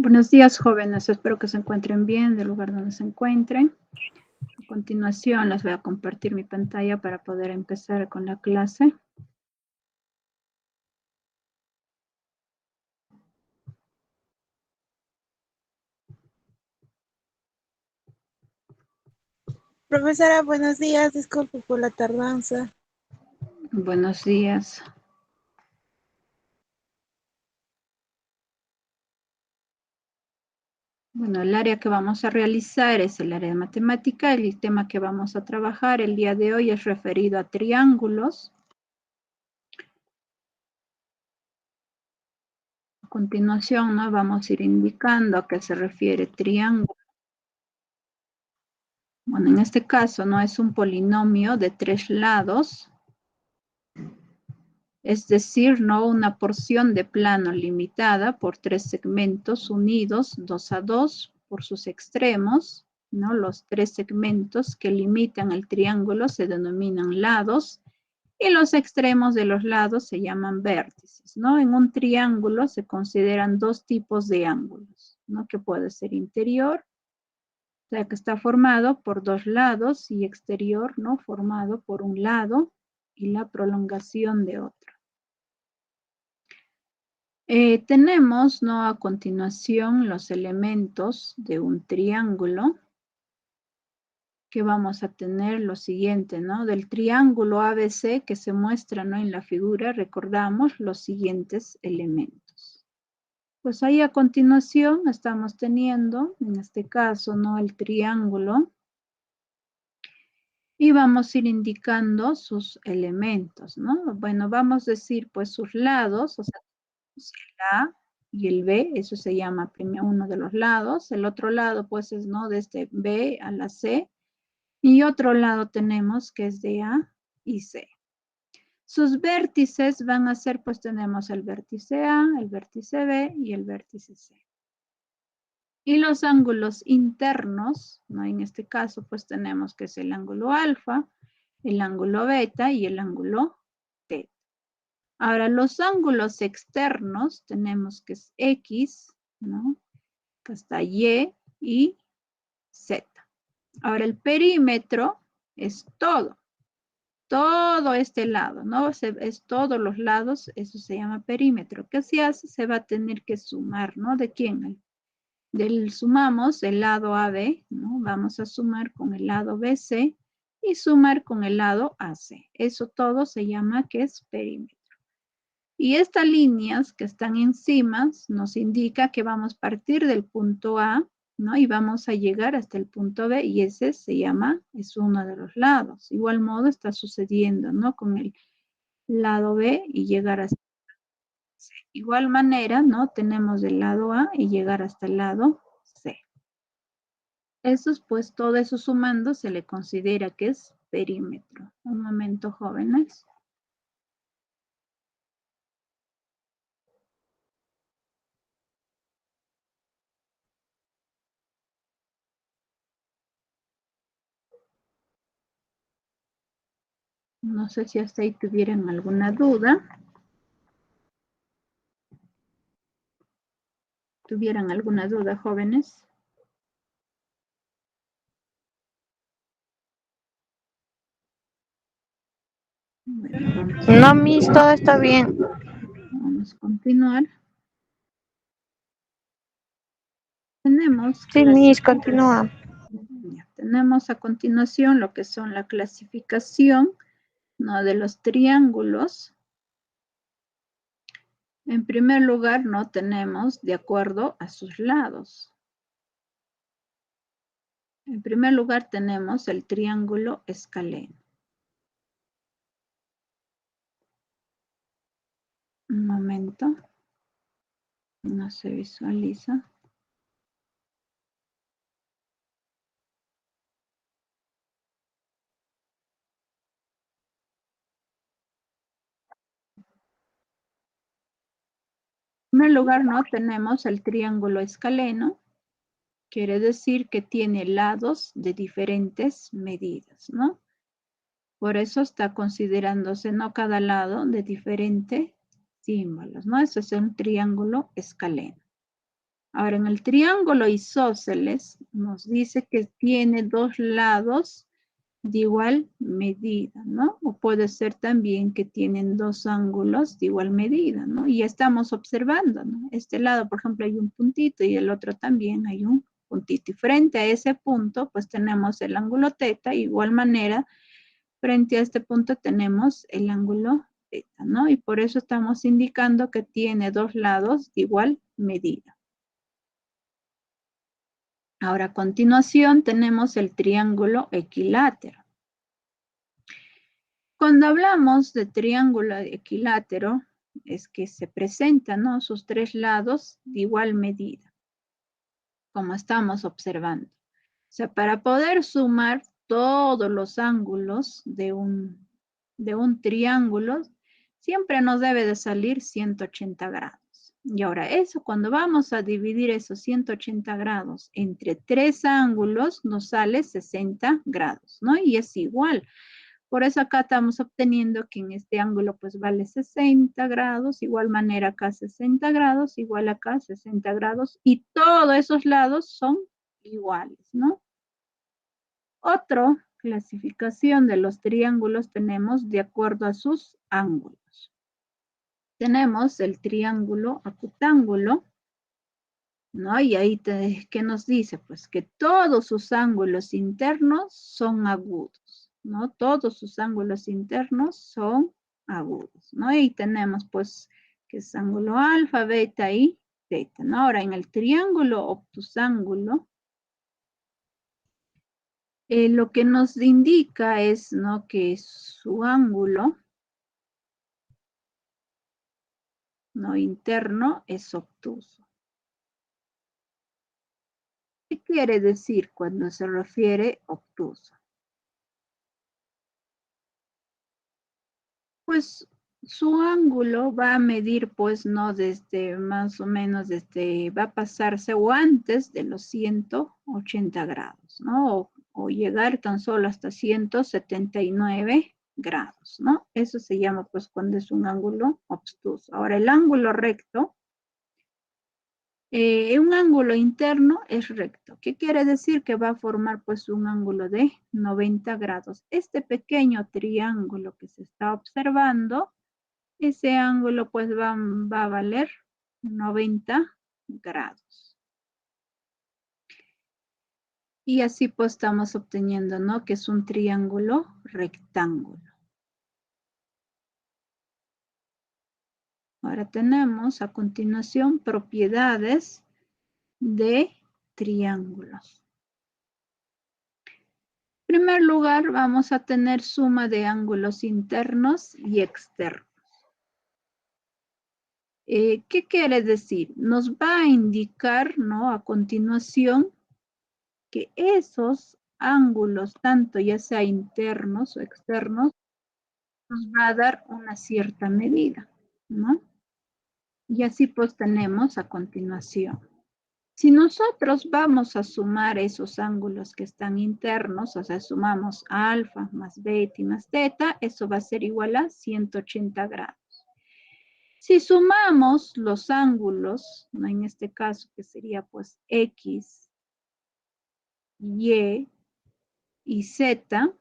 Buenos días, jóvenes. Espero que se encuentren bien del lugar donde se encuentren. A continuación, les voy a compartir mi pantalla para poder empezar con la clase. Profesora, buenos días. Disculpe por la tardanza. Buenos días. Bueno, el área que vamos a realizar es el área de matemática. El tema que vamos a trabajar el día de hoy es referido a triángulos. A continuación, ¿no? Vamos a ir indicando a qué se refiere triángulo. Bueno, en este caso, ¿no? Es un polinomio de 3 lados. Es decir, ¿no? Una porción de plano limitada por 3 segmentos unidos 2 a 2 por sus extremos, ¿no? Los 3 segmentos que limitan el triángulo se denominan lados y los extremos de los lados se llaman vértices, ¿no? En un triángulo se consideran 2 tipos de ángulos, ¿no? Que puede ser interior, o sea, que está formado por 2 lados, y exterior, ¿no? Formado por un lado y la prolongación de otro. Tenemos, ¿no? A continuación los elementos de un triángulo, que vamos a tener lo siguiente, ¿no? Del triángulo ABC que se muestra, ¿no? En la figura, recordamos los siguientes elementos. Pues ahí a continuación estamos teniendo, en este caso, ¿no? El triángulo, y vamos a ir indicando sus elementos, ¿no? Bueno, vamos a decir pues sus lados, o sea, el A y el B, eso se llama uno de los lados. El otro lado pues es, ¿no? Desde B a la C, y otro lado tenemos que es de A y C. Sus vértices van a ser, pues tenemos el vértice A, el vértice B y el vértice C. Y los ángulos internos, ¿no? En este caso pues tenemos que es el ángulo alfa, el ángulo beta y el ángulo teta. Ahora, los ángulos externos tenemos que es X, ¿no? Que está Y y Z. Ahora, el perímetro es todo este lado, ¿no? Es todos los lados, eso se llama perímetro. ¿Qué se hace? Se va a tener que sumar, ¿no? ¿De quién? Sumamos el lado AB, ¿no? Vamos a sumar con el lado BC y sumar con el lado AC. Eso todo se llama que es perímetro. Y estas líneas que están encima nos indica que vamos a partir del punto A, ¿no? Y vamos a llegar hasta el punto B, y ese se llama, es uno de los lados. Igual modo está sucediendo, ¿no? Con el lado B y llegar hasta C. Igual manera, ¿no? Tenemos el lado A y llegar hasta el lado C. Esos, pues, todo eso sumando se le considera que es perímetro. Un momento, jóvenes. No sé si hasta ahí tuvieran alguna duda. ¿Tuvieran alguna duda, jóvenes? Bueno, No, Miss, todo está bien. vamos a continuar. Tenemos Sí, Miss, continúa. Tenemos a continuación lo que son la clasificación, ¿no? De los triángulos. En primer lugar, no tenemos de acuerdo a sus lados. En primer lugar tenemos el triángulo escaleno. Un momento. No se visualiza. En primer lugar, no tenemos el triángulo escaleno. Quiere decir que tiene lados de diferentes medidas, ¿no? Por eso está considerándose, ¿no? Cada lado de diferentes símbolos, ¿no? Eso es un triángulo escaleno. Ahora, en el triángulo isósceles nos dice que tiene dos lados de igual medida, ¿no? O puede ser también que tienen dos ángulos de igual medida, ¿no? Y ya estamos observando, ¿no? Este lado, por ejemplo, hay un puntito y el otro también hay un puntito. Y frente a ese punto, pues tenemos el ángulo teta. De igual manera, frente a este punto tenemos el ángulo teta, ¿no? Y por eso estamos indicando que tiene dos lados de igual medida. Ahora, a continuación, tenemos el triángulo equilátero. Cuando hablamos de triángulo equilátero, es que se presentan, ¿no?, sus tres lados de igual medida, como estamos observando. O sea, para poder sumar todos los ángulos de un triángulo, siempre nos debe de salir 180 grados. Y ahora eso, cuando vamos a dividir esos 180 grados entre tres ángulos, nos sale 60 grados, ¿no? Y es igual. Por eso acá estamos obteniendo que en este ángulo pues vale 60 grados, igual manera acá 60 grados, igual acá 60 grados, y todos esos lados son iguales, ¿no? Otra clasificación de los triángulos tenemos de acuerdo a sus ángulos. Tenemos el triángulo acutángulo, ¿no? Y ahí, ¿qué nos dice? Pues que todos sus ángulos internos son agudos, ¿no? Todos sus ángulos internos son agudos, ¿no? Y tenemos, pues, que es ángulo alfa, beta y teta, ¿no? Ahora, en el triángulo obtusángulo, lo que nos indica es, ¿no?, que su ángulo, ¿no?, interno es obtuso. ¿Qué quiere decir cuando se refiere obtuso? Pues su ángulo va a medir, pues, ¿no?, desde más o menos, va a pasarse o antes de los 180 grados, ¿no? O llegar tan solo hasta 179 grados, ¿no? Eso se llama, pues, cuando es un ángulo obtuso. Ahora, el ángulo recto, un ángulo interno es recto. ¿Qué quiere decir? Que va a formar, pues, un ángulo de 90 grados. Este pequeño triángulo que se está observando, ese ángulo pues va a valer 90 grados. Y así pues estamos obteniendo, ¿no?, que es un triángulo rectángulo. Ahora tenemos a continuación propiedades de triángulos. En primer lugar, vamos a tener suma de ángulos internos y externos. ¿Qué quiere decir? Nos va a indicar, ¿no?, a continuación, que esos ángulos, tanto ya sea internos o externos, nos va a dar una cierta medida, ¿no? Y así pues tenemos a continuación. Si nosotros vamos a sumar esos ángulos que están internos, o sea, sumamos alfa más beta y más teta, eso va a ser igual a 180 grados. Si sumamos los ángulos, ¿no?, en este caso que sería pues X, Y y Z,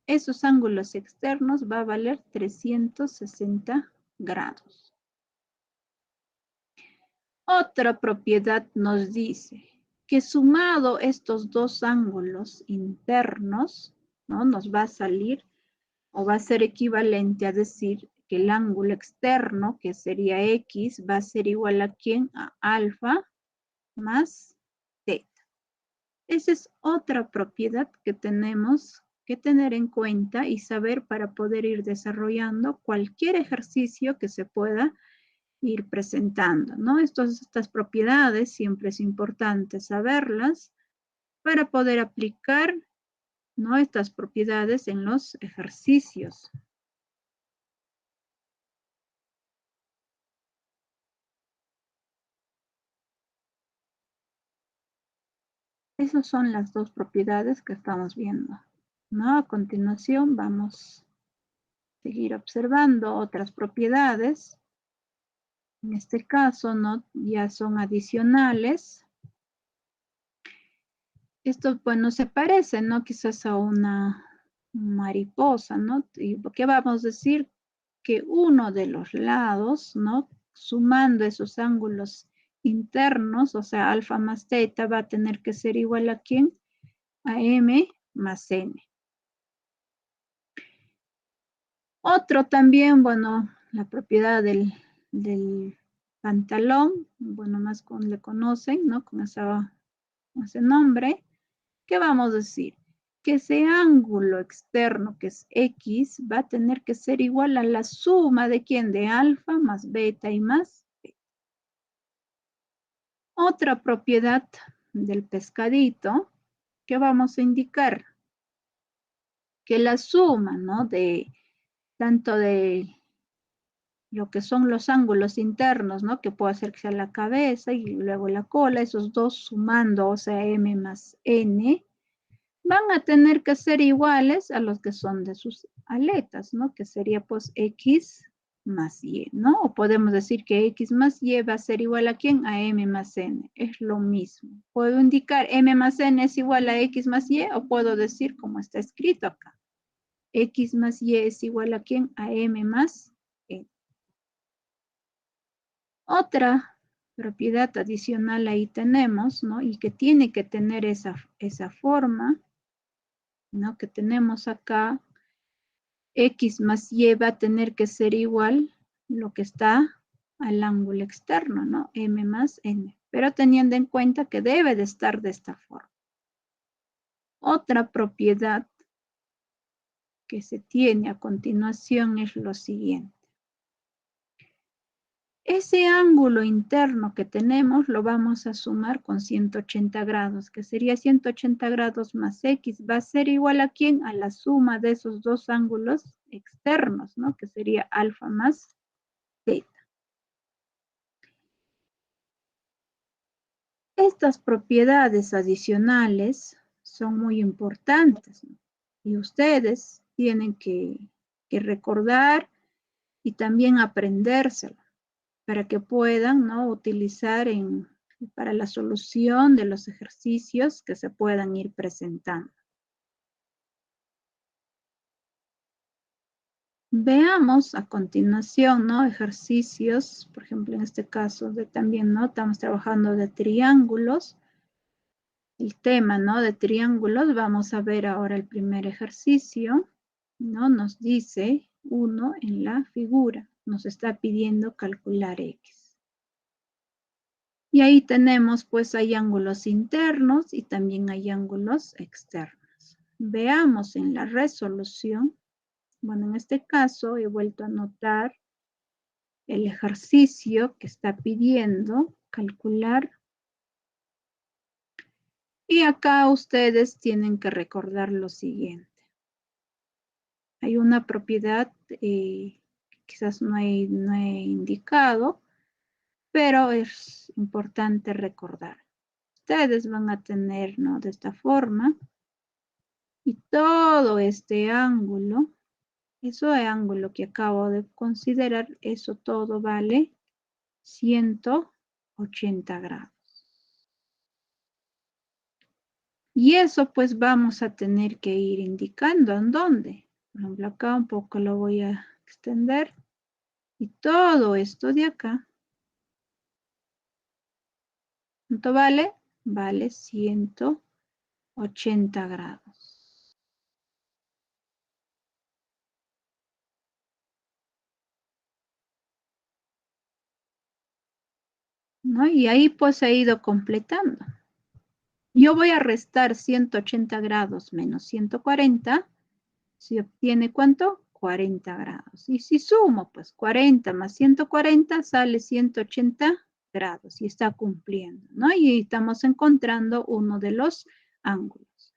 esos ángulos externos va a valer 360 grados. Otra propiedad nos dice que sumado estos dos ángulos internos, ¿no?, nos va a salir o va a ser equivalente a decir que el ángulo externo, que sería X, va a ser igual a ¿quién? A alfa más teta. Esa es otra propiedad que tenemos que tener en cuenta y saber para poder ir desarrollando cualquier ejercicio que se pueda ir presentando, ¿no? Estas propiedades siempre es importante saberlas para poder aplicar, ¿no?, estas propiedades en los ejercicios. Esas son las dos propiedades que estamos viendo, ¿no? A continuación vamos a seguir observando otras propiedades. En este caso, ¿no? Ya son adicionales. Esto, bueno, se parece, ¿no? Quizás a una mariposa, ¿no? ¿Y qué vamos a decir? Que uno de los lados, ¿no? Sumando esos ángulos internos, o sea, alfa más teta, va a tener que ser igual a ¿quién? A m más n. Otro también, bueno, la propiedad del pantalón, bueno, más le conocen, ¿no? Con ese nombre. ¿Qué vamos a decir? Que ese ángulo externo, que es X, va a tener que ser igual a la suma de ¿quién? De alfa más beta y más beta. Otra propiedad del pescadito que vamos a indicar que la suma, ¿no? De tanto de lo que son los ángulos internos, ¿no? Que puede ser que sea la cabeza y luego la cola, esos dos sumando, o sea, m más n, van a tener que ser iguales a los que son de sus aletas, ¿no? Que sería pues x más y, ¿no? O podemos decir que x más y va a ser igual a ¿quién? A m más n. Es lo mismo. Puedo indicar m más n es igual a x más y o puedo decir como está escrito acá. X más y es igual a ¿quién? A m más n. Otra propiedad adicional ahí tenemos, ¿no? Y que tiene que tener esa forma, ¿no? Que tenemos acá, X más Y va a tener que ser igual lo que está al ángulo externo, ¿no? M más N. Pero teniendo en cuenta que debe de estar de esta forma. Otra propiedad que se tiene a continuación es lo siguiente. Ese ángulo interno que tenemos lo vamos a sumar con 180 grados, que sería 180 grados más X. ¿Va a ser igual a quién? A la suma de esos dos ángulos externos, ¿no? Que sería alfa más teta. Estas propiedades adicionales son muy importantes, ¿no? Y ustedes tienen que recordar y también aprendérselo para que puedan, ¿no? Utilizar para la solución de los ejercicios que se puedan ir presentando. Veamos a continuación, ¿no? Ejercicios, por ejemplo, en este caso también, ¿no? Estamos trabajando de triángulos. El tema, ¿no? De triángulos. Vamos a ver ahora el primer ejercicio, ¿no? Nos dice 1 en la figura. Nos está pidiendo calcular X. Y ahí tenemos, pues, hay ángulos internos y también hay ángulos externos. Veamos en la resolución. Bueno, en este caso he vuelto a anotar el ejercicio que está pidiendo calcular. Y acá ustedes tienen que recordar lo siguiente. Hay una propiedad que quizás no he indicado, pero es importante recordar. Ustedes van a tener, ¿no? De esta forma. Y todo este ángulo, ese ángulo que acabo de considerar, eso todo vale 180 grados. Y eso pues vamos a tener que ir indicando en dónde. Por ejemplo, acá un poco lo voy a extender. Y todo esto de acá, ¿cuánto vale? Vale 180 grados. ¿No? Y ahí pues he ido completando. Yo voy a restar 180 grados menos 140. ¿Se obtiene cuánto? 40 grados. Y si sumo, pues 40 más 140 sale 180 grados y está cumpliendo, ¿no? Y estamos encontrando uno de los ángulos.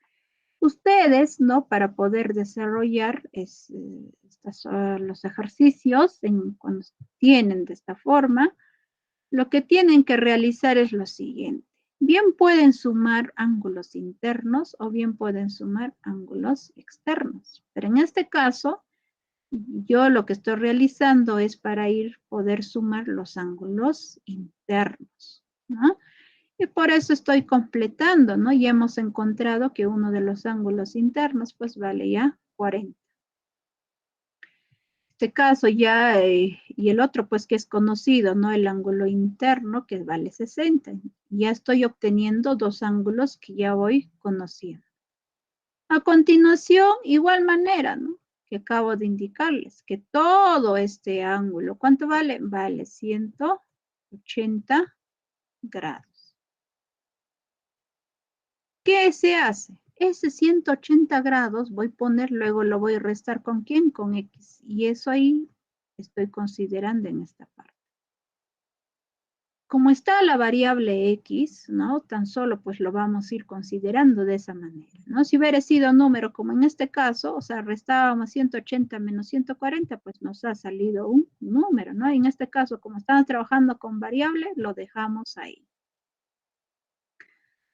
Ustedes, ¿no? Para poder desarrollar los ejercicios cuando tienen de esta forma, lo que tienen que realizar es lo siguiente. Bien pueden sumar ángulos internos o bien pueden sumar ángulos externos. Pero en este caso, Yo lo que estoy realizando es para poder sumar los ángulos internos, ¿no? Y por eso estoy completando, ¿no? Ya hemos encontrado que uno de los ángulos internos, pues vale ya 40. Este caso ya, y el otro, pues que es conocido, ¿no? El ángulo interno, que vale 60. Ya estoy obteniendo dos ángulos que ya voy conociendo. A continuación, igual manera, ¿no? Que acabo de indicarles, que todo este ángulo, ¿cuánto vale? Vale 180 grados. ¿Qué se hace? Ese 180 grados voy a poner, luego lo voy a restar ¿con quién? Con X. Y eso ahí estoy considerando en esta parte. Como está la variable X, ¿no? Tan solo pues lo vamos a ir considerando de esa manera, ¿no? Si hubiera sido número como en este caso, o sea, restábamos 180 menos 140, pues nos ha salido un número, ¿no? En este caso, como estamos trabajando con variable, lo dejamos ahí.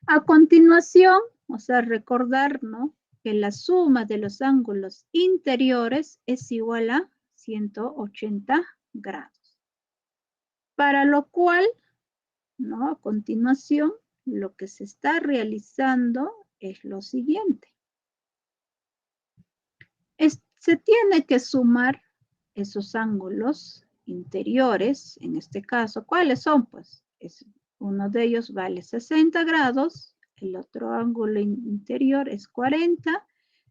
A continuación, o sea, recordar, ¿no? Que la suma de los ángulos interiores es igual a 180 grados. Para lo cual, ¿no? A continuación, lo que se está realizando es lo siguiente. Se tiene que sumar esos ángulos interiores, en este caso, ¿cuáles son? Pues uno de ellos vale 60 grados, el otro ángulo interior es 40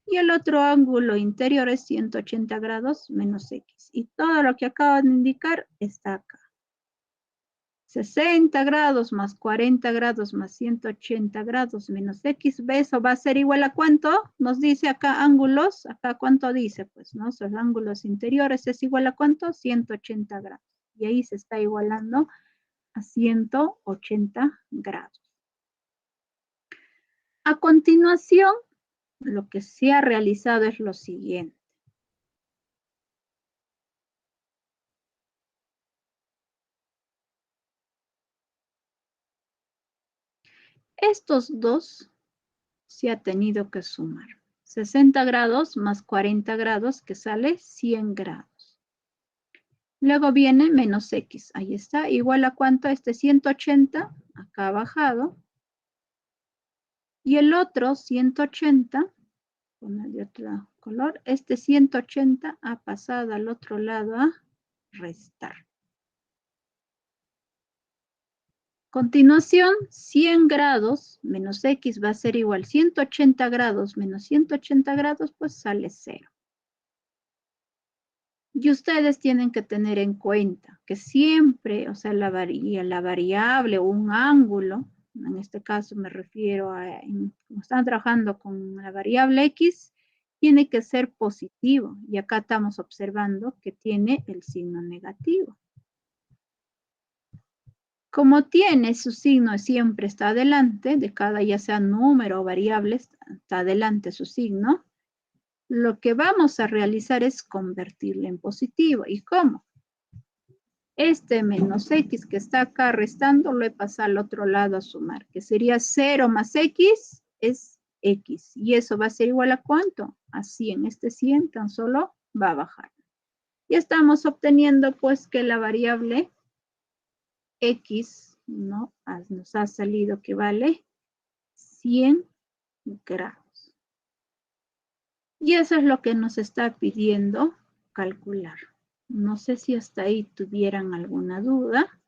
y el otro ángulo interior es 180 grados menos X. Y todo lo que acabo de indicar está acá. 60 grados más 40 grados más 180 grados menos X, ¿eso va a ser igual a cuánto? Nos dice acá ángulos, acá cuánto dice, pues, ¿no? Los ángulos interiores es igual a cuánto? 180 grados. Y ahí se está igualando a 180 grados. A continuación, lo que se ha realizado es lo siguiente. Estos dos se ha tenido que sumar. 60 grados más 40 grados, que sale 100 grados. Luego viene menos X, ahí está, igual a cuánto, este 180, acá bajado. Y el otro 180, poner de otro color, este 180 ha pasado al otro lado a restar. Continuación, 100 grados menos X va a ser igual 180 grados menos 180 grados, pues sale 0. Y ustedes tienen que tener en cuenta que siempre, o sea, la variable o un ángulo, en este caso me refiero a, como están trabajando con la variable X, tiene que ser positivo. Y acá estamos observando que tiene el signo negativo. Como tiene su signo siempre está adelante, de cada ya sea número o variable, está adelante su signo, lo que vamos a realizar es convertirlo en positivo. ¿Y cómo? Este menos X que está acá restando, lo he pasado al otro lado a sumar, que sería 0 más X es X. Y eso va a ser igual a ¿cuánto? A 100. Este 100 tan solo va a bajar. Y estamos obteniendo pues que la variable X, ¿no? Nos ha salido que vale 100 grados. Y eso es lo que nos está pidiendo calcular. No sé si hasta ahí tuvieran alguna duda.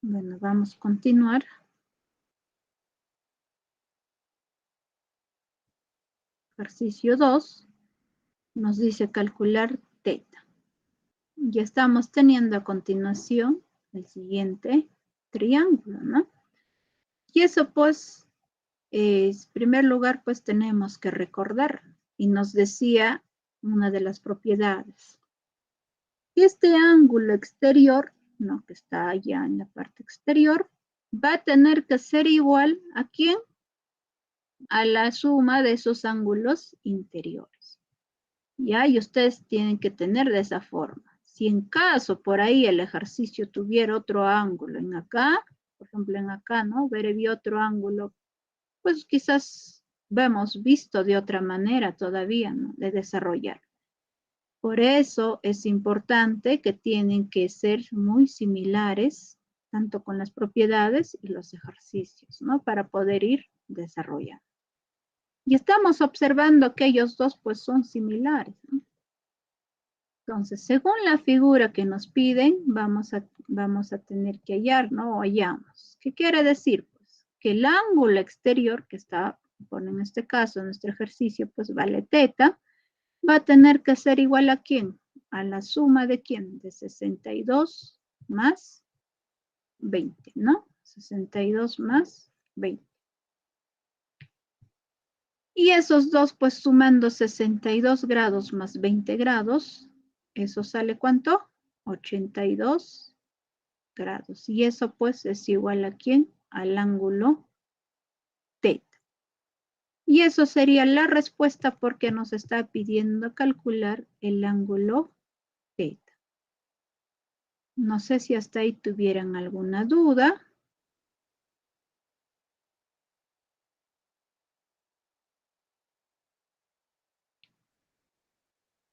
Bueno, vamos a continuar. Ejercicio 2 nos dice calcular teta. Ya estamos teniendo a continuación el siguiente triángulo, ¿no? Y eso pues, en primer lugar, pues tenemos que recordar. Y nos decía una de las propiedades. Este ángulo exterior, ¿no? Que está allá en la parte exterior, va a tener que ser igual ¿a quién? A la suma de esos ángulos interiores. ¿Ya? Y ustedes tienen que tener de esa forma. Si en caso por ahí el ejercicio tuviera otro ángulo en acá, por ejemplo en acá, ¿no? Ver otro ángulo, pues quizás hemos visto de otra manera todavía, ¿no? De desarrollar. Por eso es importante que tienen que ser muy similares, tanto con las propiedades y los ejercicios, ¿no? Para poder ir desarrollando. Y estamos observando que ellos dos pues son similares, ¿no? Entonces, según la figura que nos piden, vamos a tener que hallar, ¿no? O hallamos. ¿Qué quiere decir? Pues que el ángulo exterior que está, bueno, en este caso, en nuestro ejercicio, pues vale teta, va a tener que ser igual a ¿quién? A la suma de ¿quién? De 62 más 20, ¿no? 62 más 20. Y esos dos, pues sumando 62 grados más 20 grados, ¿eso sale cuánto? 82 grados. Y eso pues es igual a ¿quién? Al ángulo θ. Y eso sería la respuesta porque nos está pidiendo calcular el ángulo θ. No sé si hasta ahí tuvieran alguna duda.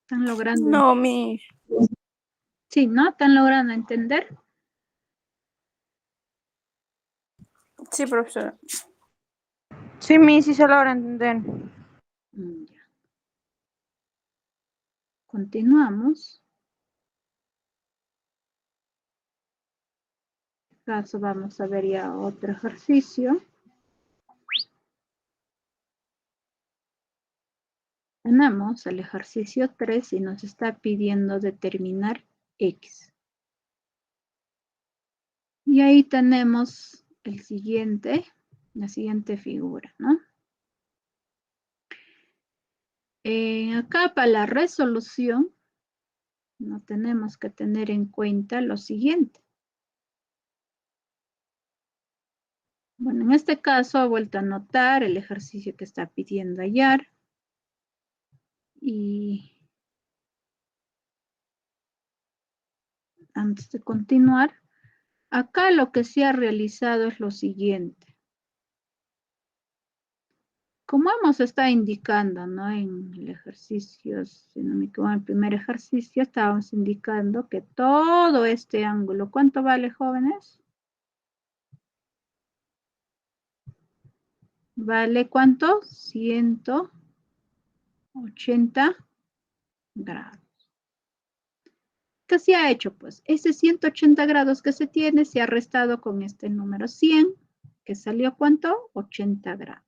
¿Están logrando? No, mi. Sí, ¿no? ¿Están logrando entender? Sí, profesora. Sí, mi, sí se logra entender. Ya. Continuamos. En este caso vamos a ver ya otro ejercicio. Tenemos el ejercicio 3 y nos está pidiendo determinar X. Y ahí tenemos la siguiente figura, ¿no? Acá para la resolución, no tenemos que tener en cuenta lo siguiente. Bueno, en este caso he vuelto a anotar el ejercicio que está pidiendo hallar. Y antes de continuar, acá lo que se ha realizado es lo siguiente. Como hemos estado indicando, ¿no? En el ejercicio, si no me equivoco, en el primer ejercicio estábamos indicando que todo este ángulo, ¿cuánto vale, jóvenes? ¿Vale cuánto? 180 grados. ¿Qué se ha hecho? Pues ese 180 grados que se tiene se ha restado con este número 100, que salió ¿cuánto? 80 grados.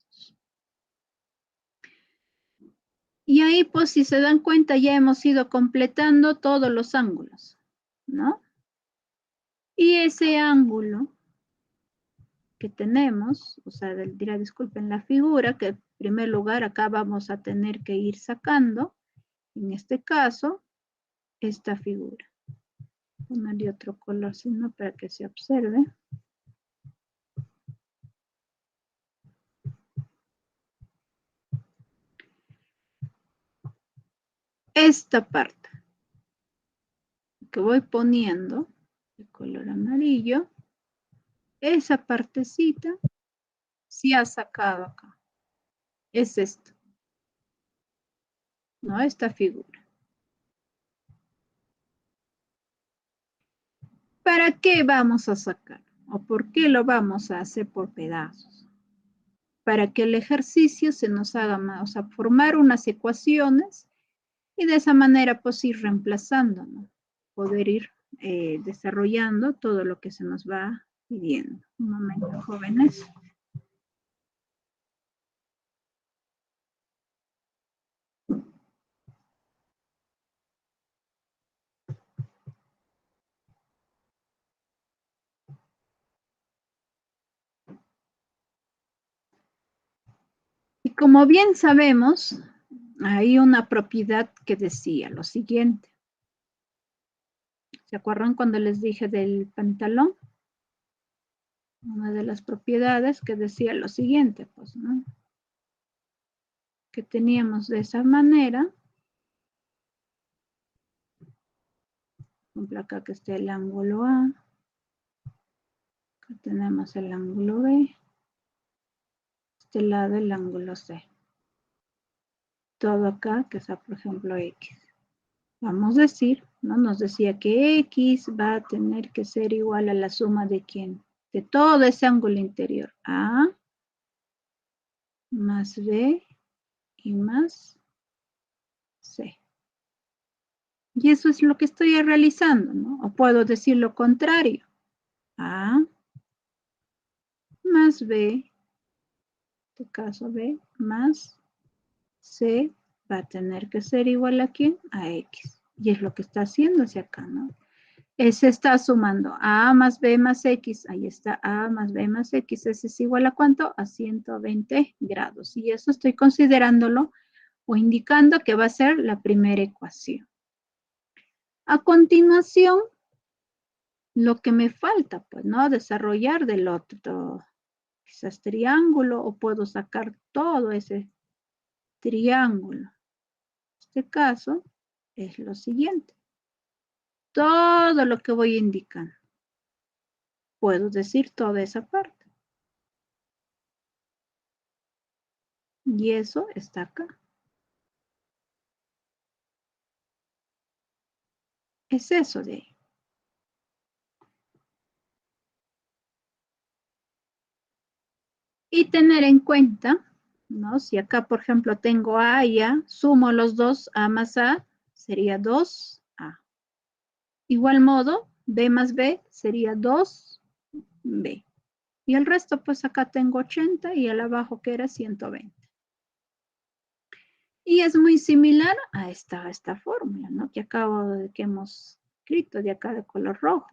Y ahí, pues, si se dan cuenta, ya hemos ido completando todos los ángulos, ¿no? Y ese ángulo que tenemos, o sea, dirá, disculpen, la figura, que en primer lugar acá vamos a tener que ir sacando, en este caso, esta figura. Ponerle otro color, sino para que se observe. Esta parte que voy poniendo de color amarillo, esa partecita se ha sacado acá. Es esto, ¿no? Esta figura. ¿Para qué vamos a sacar? ¿O por qué lo vamos a hacer por pedazos? Para que el ejercicio se nos haga más, o sea, formar unas ecuaciones y de esa manera pues ir reemplazando, ¿no? Poder ir desarrollando todo lo que se nos va pidiendo. Un momento, jóvenes. Y como bien sabemos, hay una propiedad que decía lo siguiente. ¿Se acuerdan cuando les dije del pantalón? Una de las propiedades que decía lo siguiente, pues, ¿no? Que teníamos de esa manera. Por ejemplo, acá que está el ángulo A. Acá tenemos el ángulo B. Este lado el ángulo C. todo acá, que sea, por ejemplo, X. Vamos a decir, ¿no? Nos decía que X va a tener que ser igual a la suma de ¿quién? De todo ese ángulo interior. A más B y más C. Y eso es lo que estoy realizando, ¿no? O puedo decir lo contrario. A más B, en este caso B, más C va a tener que ser igual a ¿quién? A X. Y es lo que está haciendo hacia acá, ¿no? Se está sumando A más B más X. Ahí está A más B más X. Ese es igual a ¿cuánto? A 120 grados. Y eso estoy considerándolo o indicando que va a ser la primera ecuación. A continuación, lo que me falta, pues, ¿no? Desarrollar del otro, quizás triángulo, o puedo sacar todo ese triángulo. En este caso, es lo siguiente. Todo lo que voy indicando. Puedo decir toda esa parte. Y eso está acá. Es eso de ahí. Y tener en cuenta, ¿no? Si acá, por ejemplo, tengo A y A, sumo los dos, A más A, sería 2A. Igual modo, B más B sería 2B. Y el resto, pues acá tengo 80 y el abajo que era 120. Y es muy similar a esta fórmula, ¿no? Que hemos escrito de acá de color rojo.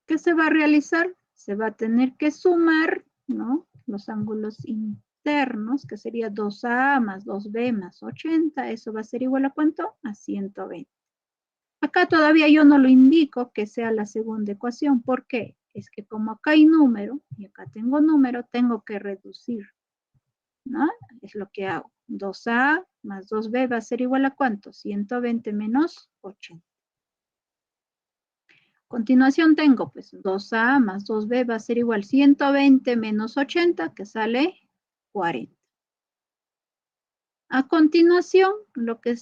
¿Qué se va a realizar? Se va a tener que sumar, ¿no? Los ángulos internos, que sería 2A más 2B más 80. Eso va a ser igual a ¿cuánto? A 120. Acá todavía yo no lo indico que sea la segunda ecuación. ¿Por qué? Es que como acá hay número y acá tengo número, tengo que reducir, ¿no? Es lo que hago. 2A más 2B va a ser igual a ¿cuánto? 120 menos 80. A continuación tengo pues 2A más 2B va a ser igual 120 menos 80, que sale 40. A continuación, lo que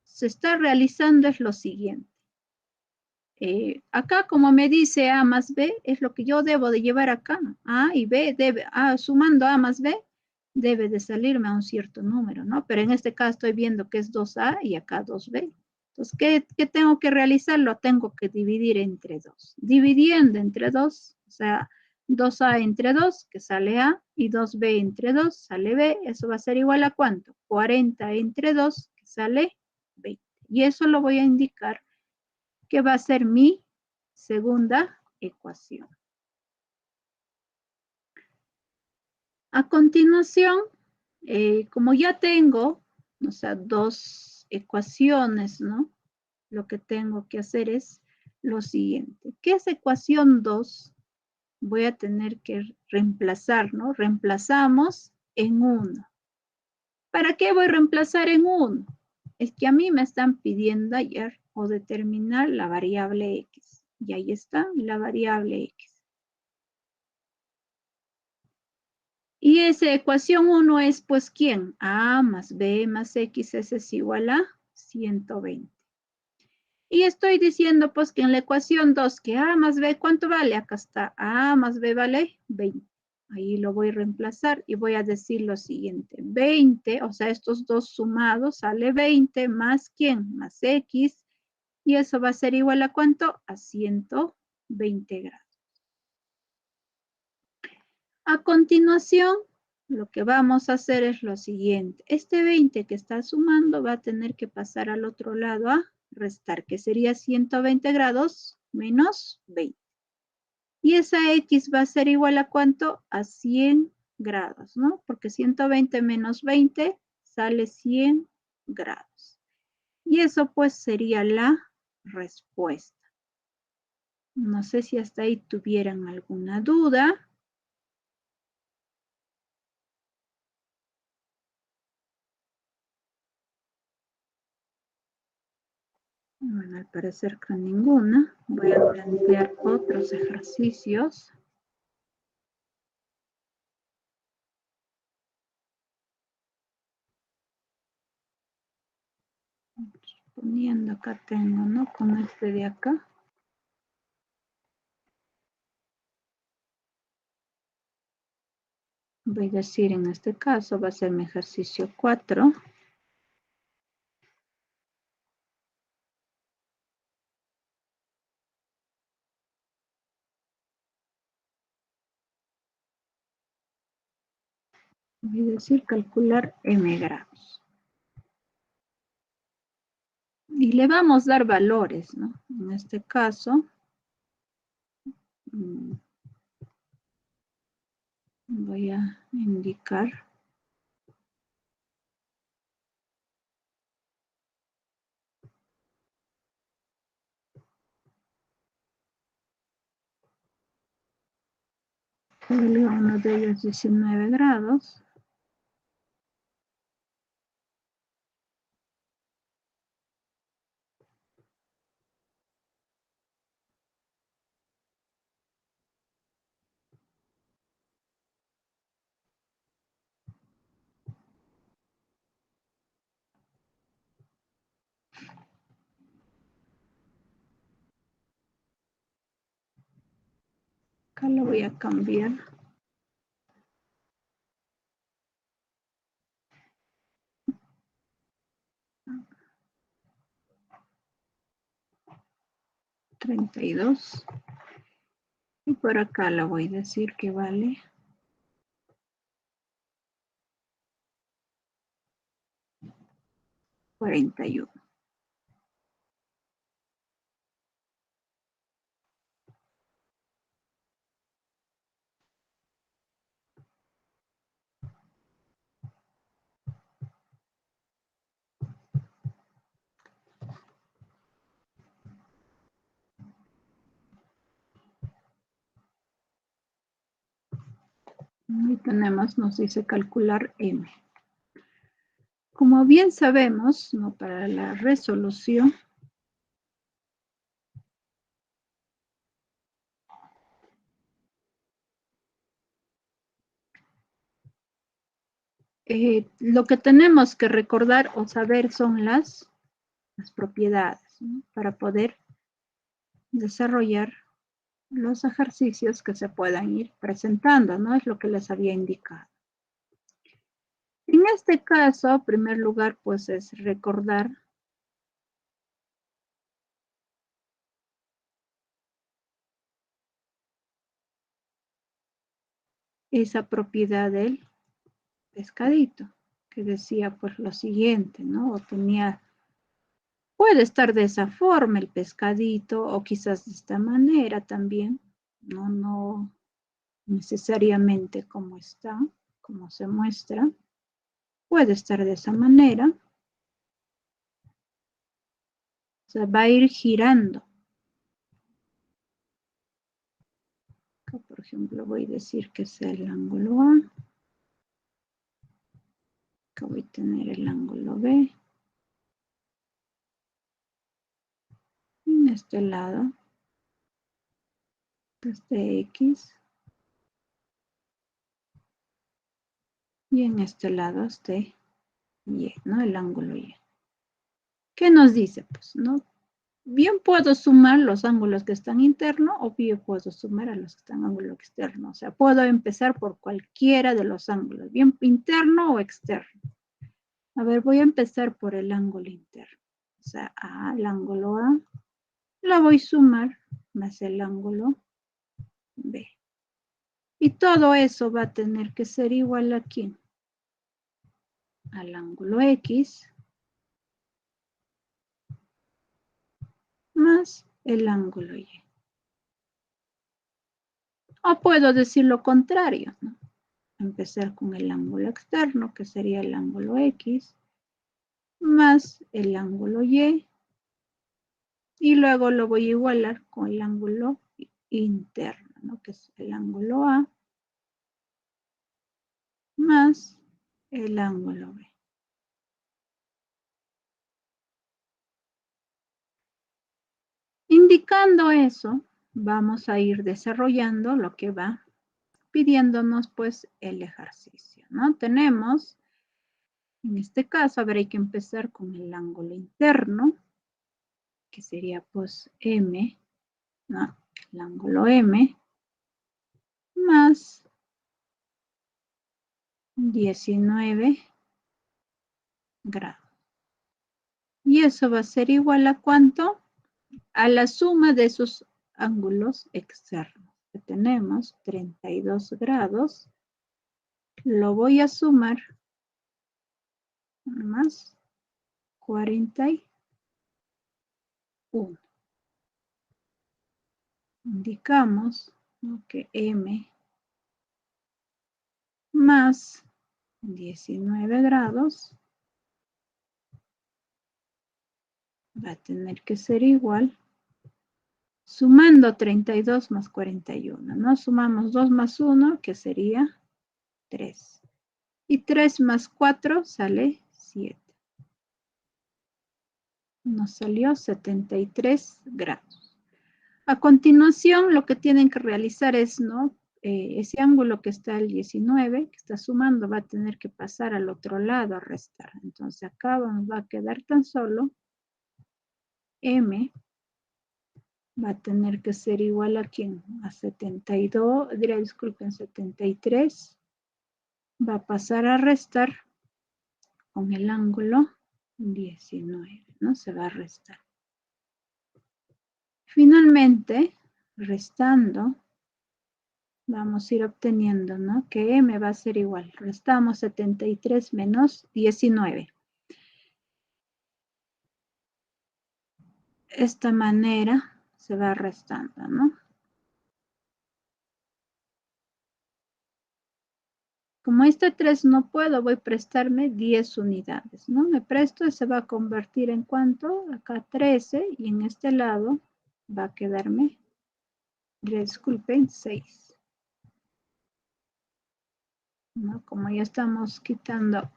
se está realizando es lo siguiente. Acá como me dice A más B, es lo que yo debo de llevar acá. A y B, sumando A más B, debe de salirme a un cierto número, ¿no? Pero en este caso estoy viendo que es 2A y acá 2B. Entonces, ¿qué tengo que realizar? Lo tengo que dividir entre 2. Dividiendo entre 2, o sea, 2A entre 2, que sale A, y 2B entre 2, sale B. Eso va a ser igual a ¿cuánto? 40 entre 2, que sale 20. Y eso lo voy a indicar que va a ser mi segunda ecuación. A continuación, como ya tengo, o sea, dos ecuaciones, ¿no? Lo que tengo que hacer es lo siguiente. ¿Qué es ecuación 2? Voy a tener que reemplazar, ¿no? Reemplazamos en 1. ¿Para qué voy a reemplazar en 1? Es que a mí me están pidiendo ayer o determinar la variable X. Y ahí está la variable X. Y esa ecuación 1 es, pues, ¿quién? A más B más X, ese es igual a 120. Y estoy diciendo, pues, que en la ecuación 2, que A más B, ¿cuánto vale? Acá está, A más B vale 20. Ahí lo voy a reemplazar y voy a decir lo siguiente. 20, o sea, estos dos sumados sale 20 más ¿quién? Más X. Y eso va a ser igual a ¿cuánto? A 120 grados. A continuación, lo que vamos a hacer es lo siguiente. Este 20 que está sumando va a tener que pasar al otro lado a restar, que sería 120 grados menos 20. Y esa X va a ser igual a ¿cuánto? A 100 grados, ¿no? Porque 120 menos 20 sale 100 grados. Y eso pues sería la respuesta. No sé si hasta ahí tuvieran alguna duda. Bueno, al parecer que ninguna. Voy a plantear otros ejercicios. Poniendo acá tengo, ¿no? Con este de acá. Voy a decir en este caso va a ser mi ejercicio 4. Voy a decir calcular m grados. Y le vamos a dar valores, ¿no? En este caso, voy a indicar que uno de ellos 19 grados. Acá lo voy a cambiar. $32. Y por acá lo voy a decir que vale 41. Ahí tenemos, nos dice calcular M. Como bien sabemos, ¿no? Para la resolución, lo que tenemos que recordar o saber son las propiedades, ¿no? Para poder desarrollar los ejercicios que se puedan ir presentando, ¿no? Es lo que les había indicado. En este caso, en primer lugar, pues es recordar esa propiedad del pescadito, que decía pues lo siguiente, ¿no? O tenía, puede estar de esa forma el pescadito, o quizás de esta manera también, no necesariamente como está, como se muestra. Puede estar de esa manera. O sea, va a ir girando. Acá, por ejemplo, voy a decir que sea el ángulo A. Acá voy a tener el ángulo B. En este lado, este X. Y en este lado este Y, ¿no? El ángulo Y. ¿Qué nos dice? Pues, ¿no? Bien puedo sumar los ángulos que están internos o bien puedo sumar a los que están en ángulo externo. O sea, puedo empezar por cualquiera de los ángulos, bien interno o externo. A ver, voy a empezar por el ángulo interno. O sea, el ángulo A, lo voy a sumar más el ángulo B. Y todo eso va a tener que ser igual aquí al ángulo X más el ángulo Y. O puedo decir lo contrario, ¿no? Empezar con el ángulo externo, que sería el ángulo X, más el ángulo Y, y luego lo voy a igualar con el ángulo interno, ¿no? Que es el ángulo A, más el ángulo B. Indicando eso, vamos a ir desarrollando lo que va pidiéndonos pues el ejercicio, ¿no? Tenemos, en este caso, a ver, hay que empezar con el ángulo interno. que sería pues M, ¿no? El ángulo M, más 19 grados. Y eso va a ser igual a ¿cuánto? A la suma de esos ángulos externos que tenemos, 32 grados, lo voy a sumar más 41. Indicamos, ¿no?, que M más 19 grados va a tener que ser igual, sumando 32 más 41, ¿no? Sumamos 2 más 1, que sería 3. Y 3 más 4 sale 7. Nos salió 73 grados. A continuación, lo que tienen que realizar es, ¿no?, ese ángulo que está al 19, que está sumando, va a tener que pasar al otro lado a restar. Entonces acá nos va a quedar tan solo M va a tener que ser igual a ¿quién? A 72, disculpen, 73. Va a pasar a restar con el ángulo 19, ¿no? Se va a restar. Finalmente, restando, vamos a ir obteniendo, ¿no?, que M va a ser igual. Restamos 73 menos 19. Esta manera se va restando, ¿no? Como este 3 no puedo, voy a prestarme 10 unidades, ¿no? Me presto y se va a convertir en ¿cuánto? Acá 13, y en este lado va a quedarme, disculpen, 6. ¿No? Como ya estamos quitando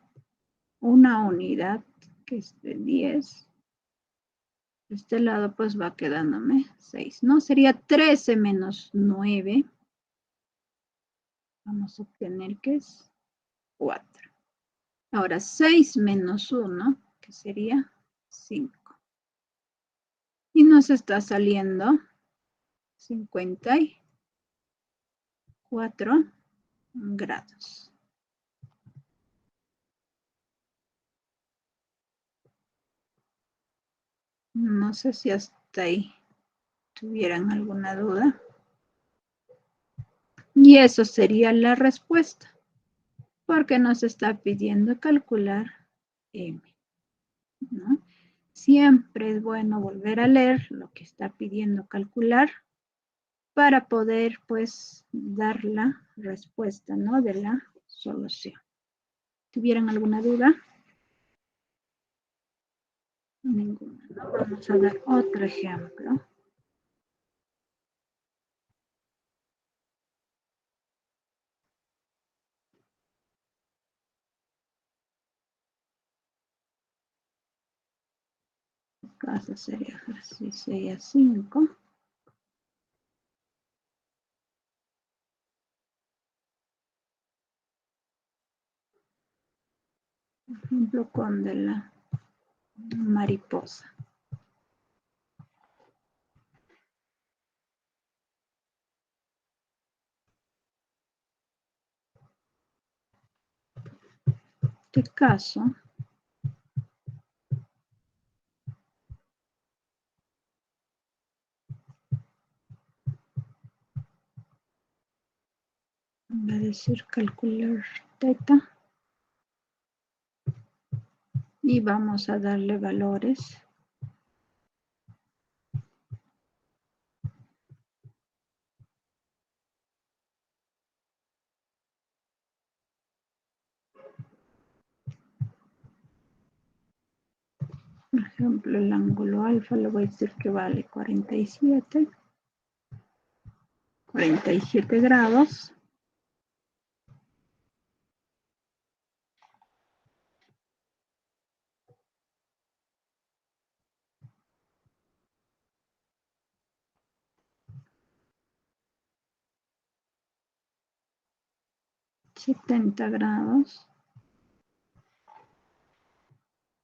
una unidad, que es de 10, este lado pues va quedándome 6, ¿no? Sería 13 menos 9. Vamos a obtener que es 4. Ahora 6 menos 1, que sería 5. Y nos está saliendo 54 grados. No sé si hasta ahí tuvieran alguna duda. Y eso sería la respuesta, porque nos está pidiendo calcular M, ¿no? Siempre es bueno volver a leer lo que está pidiendo calcular para poder, pues, dar la respuesta, ¿no?, de la solución. ¿Tuvieran alguna duda? Ninguna, ¿no? Vamos a dar otro ejemplo. Caso sería ejercicio 5. Por ejemplo, con de la mariposa. En este caso, va a decir calcular teta. Y vamos a darle valores. Por ejemplo, el ángulo alfa le voy a decir que vale 47 grados. $70 grados.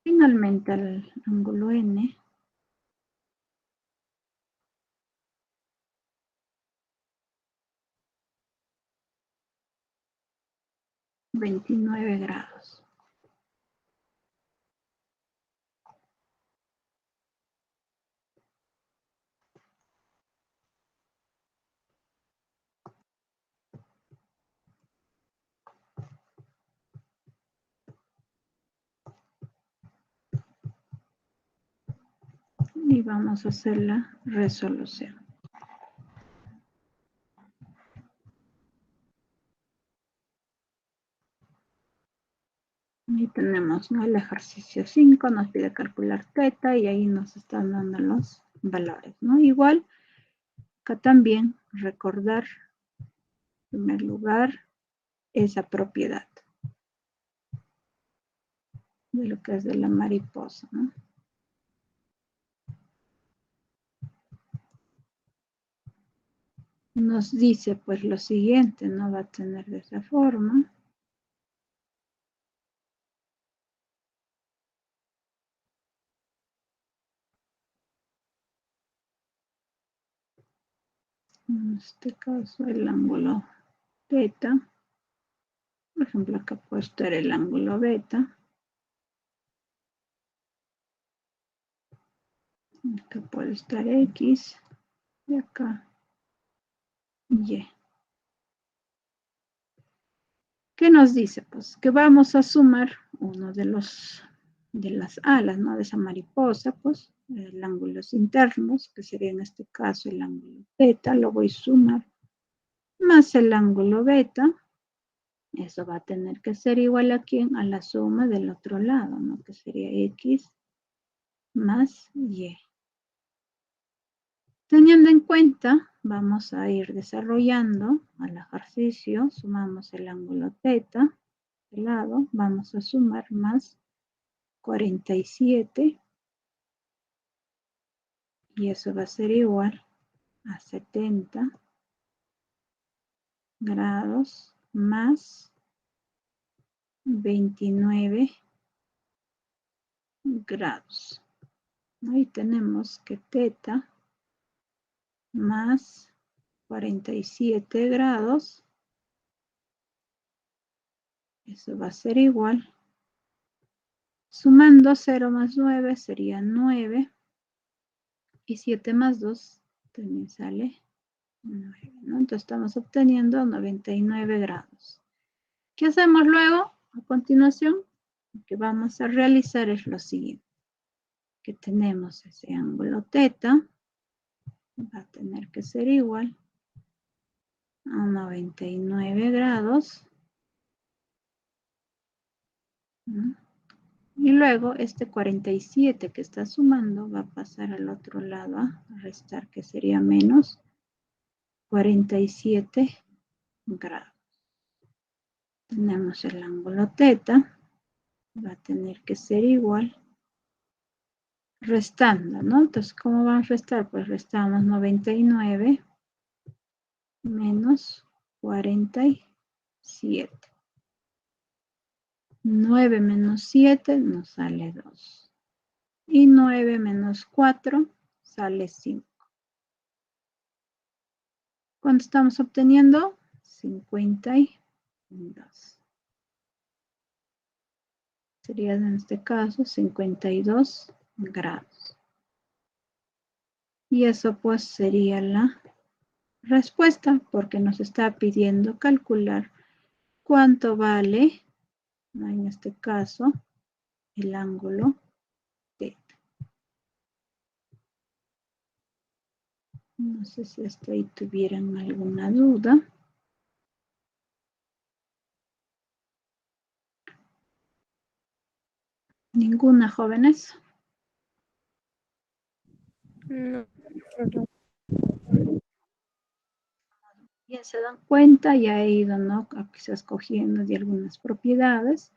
Finalmente el ángulo N 29 grados. Y vamos a hacer la resolución. Ahí tenemos, ¿no? El ejercicio 5 nos pide calcular teta y ahí nos están dando los valores, ¿no? Igual, acá también recordar, en primer lugar, esa propiedad de lo que es de la mariposa, ¿no? Nos dice pues lo siguiente, ¿no? Va a tener de esa forma. En este caso el ángulo teta. Por ejemplo, acá puede estar el ángulo beta. Acá puede estar X. Y acá Y. ¿Qué nos dice? Pues que vamos a sumar uno de las alas, ¿no? De esa mariposa, pues, el ángulos internos, que sería en este caso el ángulo teta, lo voy a sumar, más el ángulo beta. Eso va a tener que ser igual a quién, a la suma del otro lado, ¿no? Que sería X más Y. Teniendo en cuenta, vamos a ir desarrollando al ejercicio, sumamos el ángulo teta, de lado, vamos a sumar más 47 y eso va a ser igual a 70 grados más 29 grados. Ahí tenemos que teta más 47 grados, eso va a ser igual, sumando 0 más 9 sería 9, y 7 más 2 también sale 9, ¿no? Entonces estamos obteniendo 99 grados. ¿Qué hacemos luego? A continuación, lo que vamos a realizar es lo siguiente, que tenemos ese ángulo teta, va a tener que ser igual a 99 grados, ¿no? Y luego este 47 que está sumando va a pasar al otro lado a restar, que sería menos 47 grados. Tenemos el ángulo teta, va a tener que ser igual, restando, ¿no? Entonces, ¿cómo van a restar? Pues restamos 99 menos 47. 9 menos 7 nos sale 2. Y 9 menos 4 sale 5. ¿Cuánto estamos obteniendo? 52. Sería en este caso 52 grados. Y eso pues sería la respuesta, porque nos está pidiendo calcular cuánto vale, en este caso, el ángulo teta. No sé si hasta ahí tuvieran alguna duda. ¿Ninguna, jóvenes? No. Bien, se dan cuenta, ya he ido, ¿no? Quizás cogiendo de algunas propiedades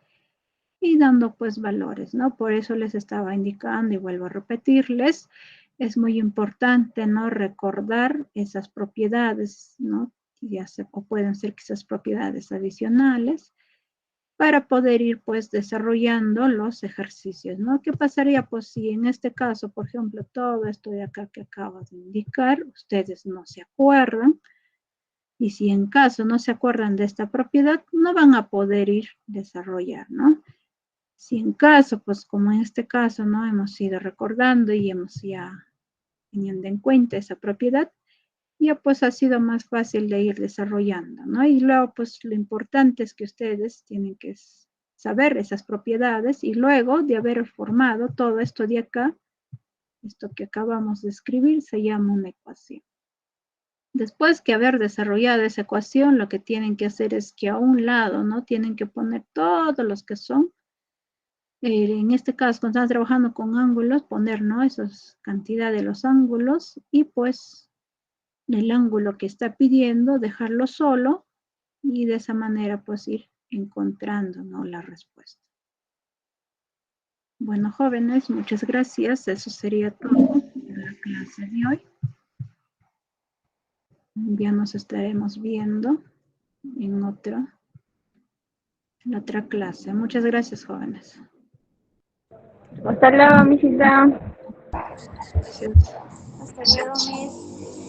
y dando pues valores, ¿no? Por eso les estaba indicando y vuelvo a repetirles, es muy importante, ¿no? Recordar esas propiedades, ¿no? O pueden ser quizás propiedades adicionales para poder ir pues desarrollando los ejercicios, ¿no? ¿Qué pasaría pues si en este caso, por ejemplo, todo esto de acá que acabo de indicar, ustedes no se acuerdan? Y si en caso no se acuerdan de esta propiedad, no van a poder ir desarrollar, ¿no? Si en caso, pues como en este caso, ¿no? Hemos ido recordando y hemos ya teniendo en cuenta esa propiedad, ya pues ha sido más fácil de ir desarrollando, ¿no? Y luego, pues lo importante es que ustedes tienen que saber esas propiedades y luego de haber formado todo esto de acá, esto que acabamos de escribir se llama una ecuación. Después que haber desarrollado esa ecuación, lo que tienen que hacer es que a un lado, ¿no? Tienen que poner todos los que son, en este caso, cuando están trabajando con ángulos, poner, ¿no? Esa cantidad de los ángulos y pues el ángulo que está pidiendo, dejarlo solo y de esa manera pues ir encontrando, ¿no? La respuesta. Bueno, jóvenes, muchas gracias. Eso sería todo en la clase de hoy. Ya nos estaremos viendo en otra clase. Muchas gracias, jóvenes. Hasta luego, misita. Gracias. Hasta luego, mis.